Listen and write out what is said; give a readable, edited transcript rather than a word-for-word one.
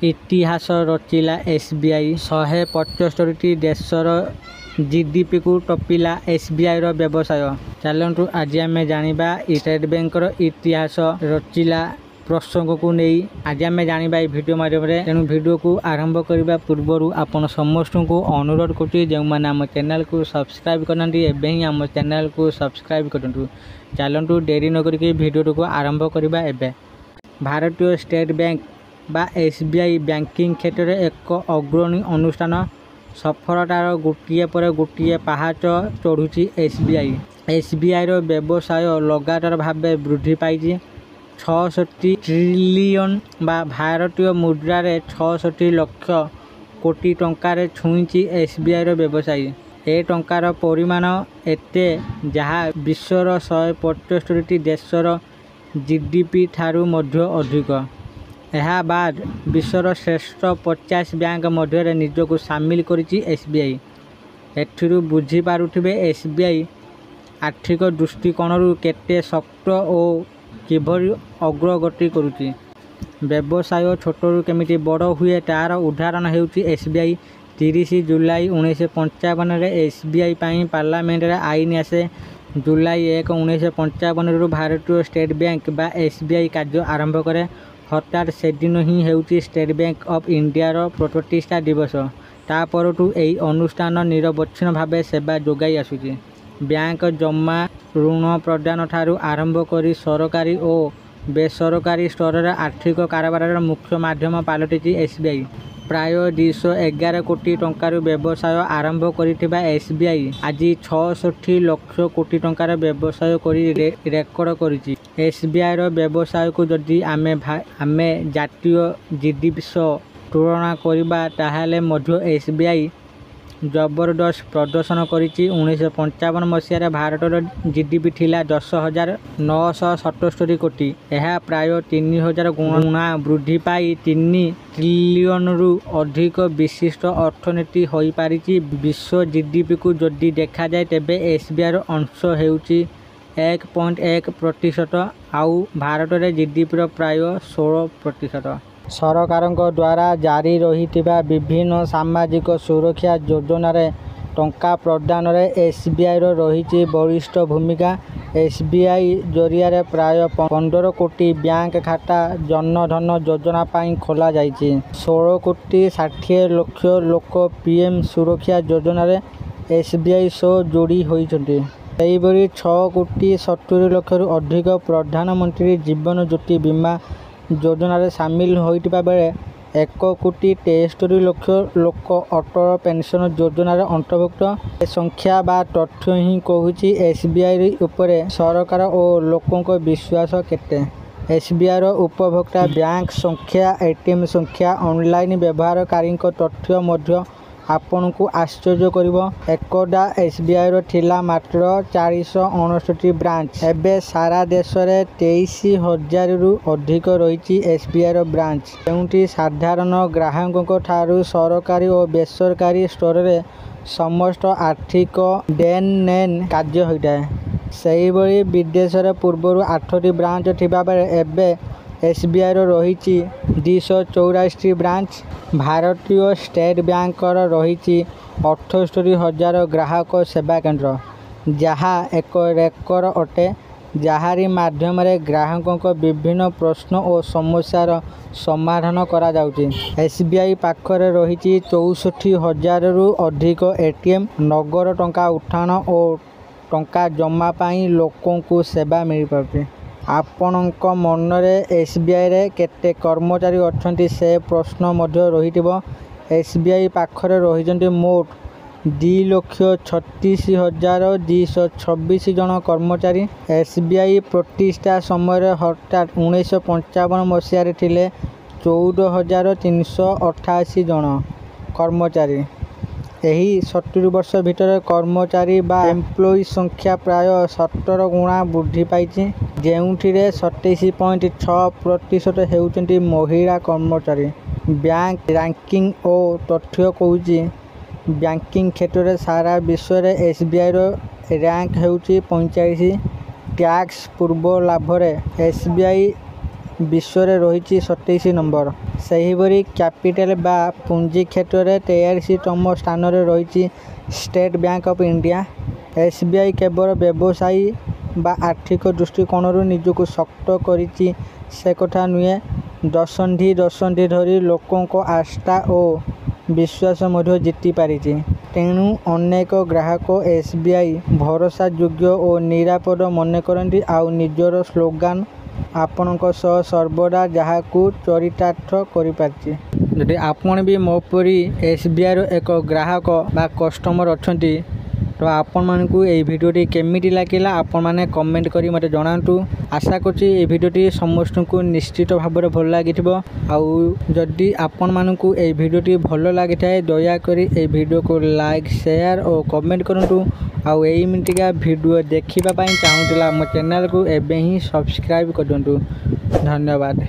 ଇତିହାସ ରଚିଲା SBI। 175ଟି ଦେଶର GDP କୁ ଟପିଲା SBIର ବ୍ୟବସାୟ। ଚାଲନ୍ତୁ ଆଜି ଆମେ ଜାଣିବା ଷ୍ଟେଟ୍ ବ୍ୟାଙ୍କର ଇତିହାସ ରଚିଲା ପ୍ରସଙ୍ଗକୁ ନେଇ ଆଜି ଆମେ ଜାଣିବା ଏହି ଭିଡ଼ିଓ ମାଧ୍ୟମରେ। ତେଣୁ ଭିଡ଼ିଓକୁ ଆରମ୍ଭ କରିବା ପୂର୍ବରୁ ଆପଣ ସମସ୍ତଙ୍କୁ ଅନୁରୋଧ କରୁଛି, ଯେଉଁମାନେ ଆମ ଚ୍ୟାନେଲକୁ ସବସ୍କ୍ରାଇବ୍ କରିନାହାନ୍ତି ଏବେ ହିଁ ଆମ ଚ୍ୟାନେଲକୁ ସବସ୍କ୍ରାଇବ୍ କରନ୍ତୁ। ଚାଲନ୍ତୁ ଡେରି ନକରିକି ଭିଡ଼ିଓଟିକୁ ଆରମ୍ଭ କରିବା ଏବେ। ଭାରତୀୟ ଷ୍ଟେଟ୍ ବ୍ୟାଙ୍କ ବା SBI ବ୍ୟାଙ୍କିଂ କ୍ଷେତ୍ରରେ ଏକ ଅଗ୍ରଣୀ ଅନୁଷ୍ଠାନ। ସଫଳତାର ଗୋଟିଏ ପରେ ଗୋଟିଏ ପାହାଚ ଚଢ଼ୁଛି SBI। SBIର ବ୍ୟବସାୟ ଲଗାତାର ଭାବେ ବୃଦ୍ଧି ପାଇଛି। 66 ଟ୍ରିଲିୟନ ବା ଭାରତୀୟ ମୁଦ୍ରାରେ 66 ଲକ୍ଷ କୋଟି ଟଙ୍କାରେ ଛୁଇଁଛି SBIର ବ୍ୟବସାୟ। ଏ ଟଙ୍କାର ପରିମାଣ ଏତେ ଯାହା ବିଶ୍ୱର 175ଟି ଦେଶର GDP ଠାରୁ ମଧ୍ୟ ଅଧିକ। ଏହା ବାଦ ବିଶ୍ୱର ଶ୍ରେଷ୍ଠ 50 ବ୍ୟାଙ୍କ ମଧ୍ୟରେ ନିଜକୁ ସାମିଲ କରିଛି SBI। ଏଥିରୁ ବୁଝିପାରୁଥିବେ SBI ଆର୍ଥିକ ଦୃଷ୍ଟିକୋଣରୁ କେତେ ଶକ୍ତ ଓ କିଭଳି ଅଗ୍ରଗତି କରୁଛି। ବ୍ୟବସାୟ ଛୋଟରୁ କେମିତି ବଡ଼ ହୁଏ ତାର ଉଦାହରଣ ହେଉଛି SBI। 30 ଜୁଲାଇ 1955ରେ SBI ପାଇଁ ପାର୍ଲାମେଣ୍ଟରେ ଆଇନ ଆସେ। ଜୁଲାଇ 1, 1955ରୁ ଭାରତୀୟ ଷ୍ଟେଟ୍ ବ୍ୟାଙ୍କ ବା SBI କାର୍ଯ୍ୟ ଆରମ୍ଭ କରେ। ହଠାତ୍ ସେଦିନ ହିଁ ହେଉଛି ଷ୍ଟେଟ୍ ବ୍ୟାଙ୍କ ଅଫ୍ ଇଣ୍ଡିଆର ପ୍ରତିଷ୍ଠା ଦିବସ। ତା ପରଠୁ ଏହି ଅନୁଷ୍ଠାନ ନିରବଚ୍ଛିନ୍ନ ଭାବେ ସେବା ଯୋଗାଇ ଆସୁଛି। ବ୍ୟାଙ୍କ ଜମା ଋଣ ପ୍ରଦାନ ଠାରୁ ଆରମ୍ଭ କରି ସରକାରୀ ଓ ବେସରକାରୀ ସ୍ତରରେ ଆର୍ଥିକ କାରବାରର ମୁଖ୍ୟ ମାଧ୍ୟମ ପାଲଟିଛି SBI। ପ୍ରାୟ 211 କୋଟି ଟଙ୍କାରୁ ବ୍ୟବସାୟ ଆରମ୍ଭ କରିଥିବା SBI ଆଜି 66 ଲକ୍ଷ କୋଟି ଟଙ୍କାର ବ୍ୟବସାୟ କରି ରେକର୍ଡ କରିଛି। SBIର ବ୍ୟବସାୟକୁ ଯଦି ଆମେ ଜାତୀୟ GDP ସହ ତୁଳନା କରିବା ତାହେଲେ ମଧ୍ୟ SBI ଜବରଦସ୍ତ ପ୍ରଦର୍ଶନ କରିଛି। 1955 ମସିହାରେ ଭାରତର GDP ଥିଲା 10,977 କୋଟି। ଏହା ପ୍ରାୟ 3000 ଗୁଣା ବୃଦ୍ଧି ପାଇ 3 ଟ୍ରିଲିୟନରୁ ଅଧିକ ବିଶିଷ୍ଟ ଅର୍ଥନୀତି ହୋଇପାରିଛି। ବିଶ୍ୱ GDPକୁ ଯଦି ଦେଖାଯାଏ ତେବେ SBIର ଅଂଶ ହେଉଛି 1.1%, ଆଉ ଭାରତରେ GDPର ପ୍ରାୟ 16%। ସରକାରଙ୍କ ଦ୍ୱାରା ଜାରି ରହିଥିବା ବିଭିନ୍ନ ସାମାଜିକ ସୁରକ୍ଷା ଯୋଜନାରେ ଟଙ୍କା ପ୍ରଦାନରେ SBIର ରହିଛି ବଳିଷ୍ଠ ଭୂମିକା। SBI ଜରିଆରେ ପ୍ରାୟ 15 କୋଟି ବ୍ୟାଙ୍କ ଖାତା ଜନଧନ ଯୋଜନା ପାଇଁ ଖୋଲାଯାଇଛି। 16 କୋଟି 60 ଲକ୍ଷ ଲୋକ PM ସୁରକ୍ଷା ଯୋଜନାରେ SBI ସହ ଯୋଡ଼ି ହୋଇଛନ୍ତି। ସେହିଭଳି 6 କୋଟି 70 ଲକ୍ଷରୁ ଅଧିକ ପ୍ରଧାନମନ୍ତ୍ରୀ ଜୀବନ ଜ୍ୟୋତି ବୀମା ଯୋଜନାରେ ସାମିଲ ହୋଇଥିବା ବେଳେ 1 କୋଟି 73 ଲକ୍ଷ ଲୋକ ଅଟଳ ପେନ୍ସନ ଯୋଜନାରେ ଅନ୍ତର୍ଭୁକ୍ତ। ଏ ସଂଖ୍ୟା ବା ତଥ୍ୟ ହିଁ କହୁଛି SBI ଉପରେ ସରକାର ଓ ଲୋକଙ୍କ ବିଶ୍ୱାସ କେତେ। SBIର ଉପଭୋକ୍ତା ବ୍ୟାଙ୍କ ସଂଖ୍ୟା, ATM ସଂଖ୍ୟା, ଅନଲାଇନ ବ୍ୟବହାରକାରୀଙ୍କ ତଥ୍ୟ ମଧ୍ୟ ଆପଣଙ୍କୁ ଆଶ୍ଚର୍ଯ୍ୟ କରିବ। ଏକଦା SBIର ଥିଲା ମାତ୍ର 459 ବ୍ରାଞ୍ଚ। ଏବେ ସାରା ଦେଶରେ 23,000ରୁ ଅଧିକ ରହିଛି SBIର ବ୍ରାଞ୍ଚ, ଯେଉଁଠି ସାଧାରଣ ଗ୍ରାହକଙ୍କ ଠାରୁ ସରକାରୀ ଓ ବେସରକାରୀ ସ୍ତରରେ ସମସ୍ତ ଆର୍ଥିକ ଦେନନେନ କାର୍ଯ୍ୟ ହୋଇଥାଏ। ସେହିଭଳି ବିଦେଶରେ ପୂର୍ବରୁ 8ଟି ବ୍ରାଞ୍ଚ ଥିବାବେଳେ ଏବେ SBIର ରହିଛି 284 ବ୍ରାଞ୍ଚ। ଭାରତୀୟ ଷ୍ଟେଟ୍ ବ୍ୟାଙ୍କର ରହିଛି 78,000 ଗ୍ରାହକ ସେବା କେନ୍ଦ୍ର, ଯାହା ଏକ ରେକର୍ଡ ଅଟେ, ଯାହାରି ମାଧ୍ୟମରେ ଗ୍ରାହକଙ୍କ ବିଭିନ୍ନ ପ୍ରଶ୍ନ ଓ ସମସ୍ୟାର ସମାଧାନ କରାଯାଉଛି। SBI ପାଖରେ ରହିଛି 64,000ରୁ ଅଧିକ ATM। ନଗଦ ଟଙ୍କା ଉଠାଣ ଓ ଟଙ୍କା ଜମା ପାଇଁ ଲୋକଙ୍କୁ ସେବା ମିଳିପାରୁଛି। ଆପଣଙ୍କ ମନରେ SBIରେ କେତେ କର୍ମଚାରୀ ଅଛନ୍ତି ସେ ପ୍ରଶ୍ନ ମଧ୍ୟ ରହିଥିବ। SBI ପାଖରେ ରହିଛନ୍ତି ମୋଟ 2,36,226 ଜଣ କର୍ମଚାରୀ। SBI ପ୍ରତିଷ୍ଠା ସମୟରେ ହଠାତ୍ 1955 ମସିହାରେ ଥିଲେ 14,388 ଜଣ କର୍ମଚାରୀ। ଏହି 70 ବର୍ଷ ଭିତରେ କର୍ମଚାରୀ ବା ଏମ୍ପ୍ଲୋଇ ସଂଖ୍ୟା ପ୍ରାୟ 17 ଗୁଣା ବୃଦ୍ଧି ପାଇଛି, ଯେଉଁଥିରେ 27.6% ହେଉଛନ୍ତି ମହିଳା କର୍ମଚାରୀ। ବ୍ୟାଙ୍କ ରାଙ୍କିଙ୍ଗ ଓ ତଥ୍ୟ କହୁଛି, ବ୍ୟାଙ୍କିଂ କ୍ଷେତ୍ରରେ ସାରା ବିଶ୍ୱରେ SBIର ର୍ୟାଙ୍କ ହେଉଛି 45। ଟ୍ୟାକ୍ସ ପୂର୍ବ ଲାଭରେ SBI विश्व रही 27 नंबर। सेहीपरि कैपिटल बा पुंजी क्षेत्र में 83तम स्थान रही state bank of India. SBI केवल व्यवसायी बा आर्थिक दृष्टिकोण निजक शक्त करिछि से कथा नुहे, दशंधि धरी लोकों आस्था और विश्वास जीति पारिछि। तेणु अनेक ग्राहक एसबीआई भरोसा योग्य और निरापद मन करती आउ निजर स्लोगान आपणक सह सर्वदा जहाकू चरितार्थ करिपारछि। जदि आपण भी मोपरी एसबीआई एक ग्राहक बा कस्टमर अछंती तो आपण मानकू ए भिडियोटी केमिति लागिला आपण माने कमेंट करी मते जणांतु। आशा करछि ए भिडियोटी समस्त को निश्चित भाव में भल लागिथिबो। आउ जदि आपण मानकू ए भिडियोटी भल लागिथाय दया करी ए भिडियो को लाइक शेयर और कमेंट करंतु। आउ एई मिनिटिका भिडियो देखिबा पई चाहुतिला मो चैनल को एबे ही सब्सक्राइब करदंतु। धन्यवाद।